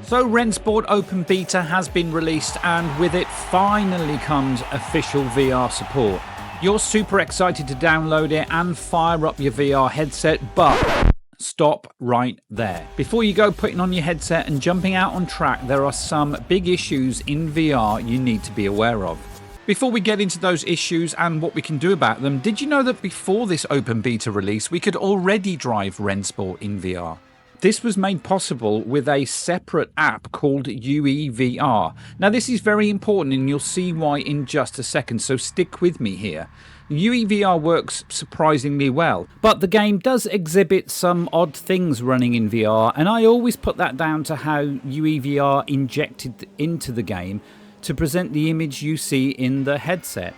So RENNSPORT Open Beta has been released, and with it finally comes official VR support. You're super excited to download it and fire up your VR headset, but stop right there. Before you go putting on your headset and jumping out on track, there are some big issues in VR you need to be aware of. Before we get into those issues and what we can do about them, did you know that before this Open Beta release, we could already drive RENNSPORT in VR? This was made possible with a separate app called UEVR. Now this is very important and you'll see why in just a second, so stick with me here. UEVR works surprisingly well, but the game does exhibit some odd things running in VR, and I always put that down to how UEVR injected into the game to present the image you see in the headset.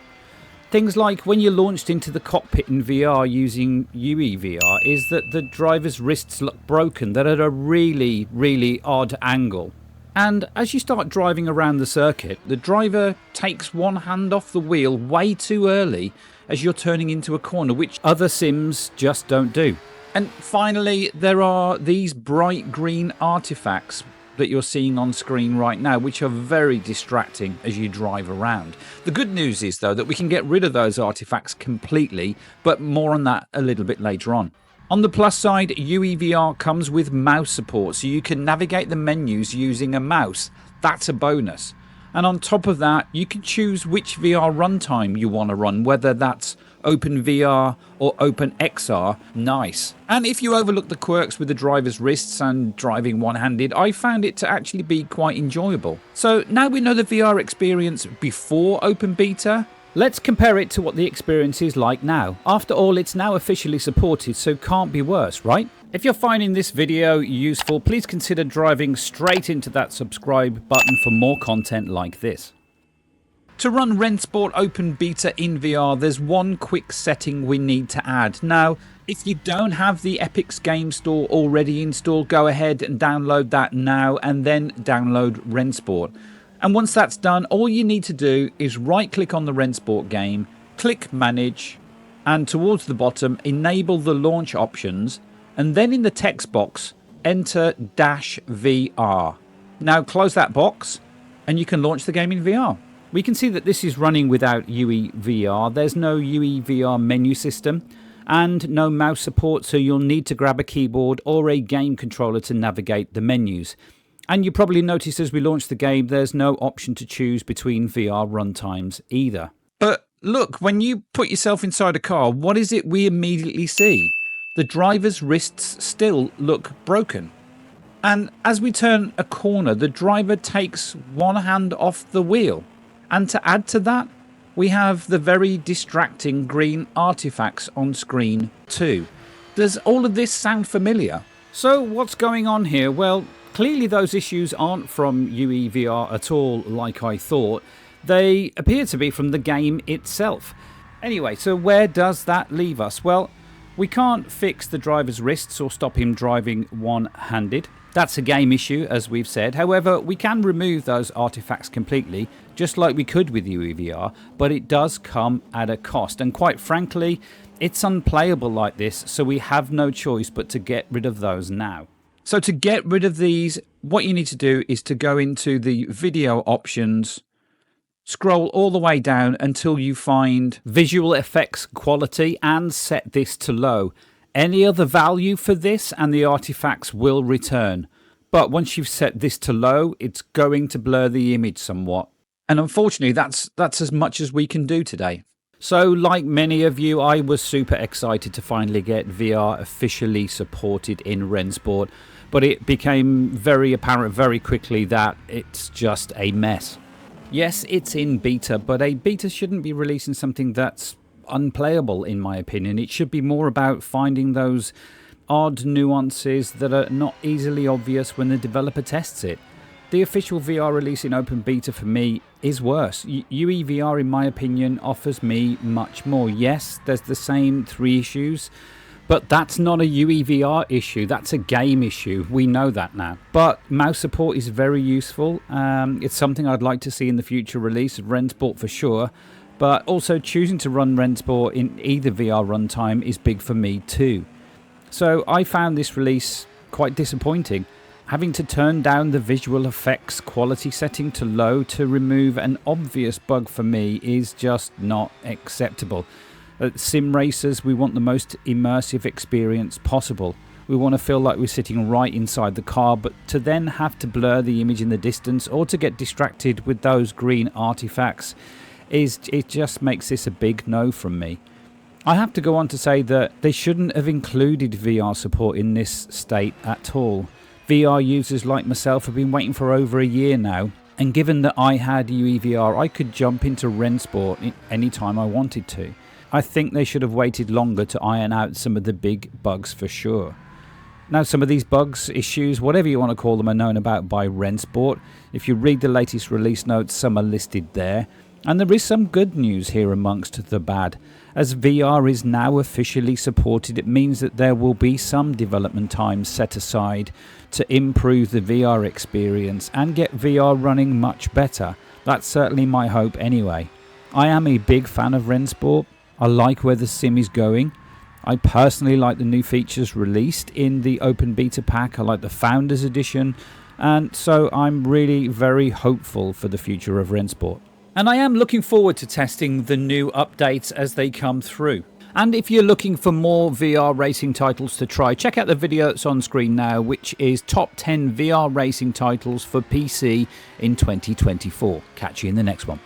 Things like when you're launched into the cockpit in VR using UEVR is that the driver's wrists look broken. They're at a really odd angle. And as you start driving around the circuit, the driver takes one hand off the wheel way too early as you're turning into a corner, which other sims just don't do. And finally, there are these bright green artifacts that you're seeing on screen right now, which are very distracting as you drive around. The good news is though that we can get rid of those artifacts completely, but more on that a little bit later on. On the plus side, UEVR comes with mouse support, so you can navigate the menus using a mouse. That's a bonus. And on top of that, you can choose which VR runtime you want to run, whether that's OpenVR or OpenXR. Nice. And if you overlook the quirks with the driver's wrists and driving one-handed, I found it to actually be quite enjoyable. So now we know the VR experience before Open Beta. Let's compare it to what the experience is like now. After all, it's now officially supported, so can't be worse, right? If you're finding this video useful, please consider driving straight into that subscribe button for more content like this. To run RENNSPORT Open Beta in VR, there's one quick setting we need to add. Now, if you don't have the Epic's Game Store already installed, go ahead and download that now and then download RENNSPORT. And once that's done, all you need to do is right click on the RENNSPORT game, click Manage, and towards the bottom enable the launch options, and then in the text box enter -VR. Now close that box and you can launch the game in VR. We can see that this is running without UEVR. There's no UEVR menu system and no mouse support, so you'll need to grab a keyboard or a game controller to navigate the menus. And you probably noticed as we launched the game, there's no option to choose between VR runtimes either. But look, when you put yourself inside a car, what is it we immediately see? The driver's wrists still look broken. And as we turn a corner, the driver takes one hand off the wheel. And to add to that, we have the very distracting green artifacts on screen too. Does all of this sound familiar? So what's going on here? Well, clearly those issues aren't from UEVR at all like I thought. They appear to be from the game itself. Anyway, so where does that leave us? Well, we can't fix the driver's wrists or stop him driving one-handed. That's a game issue, as we've said. However, we can remove those artifacts completely, just like we could with UEVR, but it does come at a cost. And quite frankly, it's unplayable like this, so we have no choice but to get rid of those now. So to get rid of these, what you need to do is to go into the video options, scroll all the way down until you find visual effects quality and set this to low. Any other value for this and the artifacts will return. But once you've set this to low, it's going to blur the image somewhat. And unfortunately, that's as much as we can do today. So like many of you, I was super excited to finally get VR officially supported in RENNSPORT, but it became very apparent very quickly that it's just a mess. Yes, it's in beta, but a beta shouldn't be releasing something that's unplayable, in my opinion. It should be more about finding those odd nuances that are not easily obvious when the developer tests it. The official VR release in Open Beta for me is worse. UEVR, in my opinion, offers me much more. Yes, there's the same 3 issues, but that's not a UEVR issue. That's a game issue. We know that now. But mouse support is very useful. It's something I'd like to see in the future release of RENNSPORT for sure. But also choosing to run RENNSPORT in either VR runtime is big for me too. So I found this release quite disappointing. Having to turn down the visual effects quality setting to low to remove an obvious bug for me is just not acceptable. At Sim Racers, we want the most immersive experience possible. We want to feel like we're sitting right inside the car, but to then have to blur the image in the distance or to get distracted with those green artifacts, it just makes this a big no from me. I have to go on to say that they shouldn't have included VR support in this state at all. VR users like myself have been waiting for over a year now, and given that I had UEVR, I could jump into RENNSPORT anytime I wanted to. I think they should have waited longer to iron out some of the big bugs for sure. Now, some of these bugs, issues, whatever you want to call them, are known about by RENNSPORT. If you read the latest release notes, some are listed there. And there is some good news here amongst the bad. As VR is now officially supported, it means that there will be some development time set aside to improve the VR experience and get VR running much better. That's certainly my hope anyway. I am a big fan of RENNSPORT. I like where the sim is going. I personally like the new features released in the open beta pack. I like the Founders Edition, and so I'm really very hopeful for the future of RENNSPORT. And I am looking forward to testing the new updates as they come through. And if you're looking for more VR racing titles to try, check out the video that's on screen now, which is top 10 VR racing titles for PC in 2024. Catch you in the next one.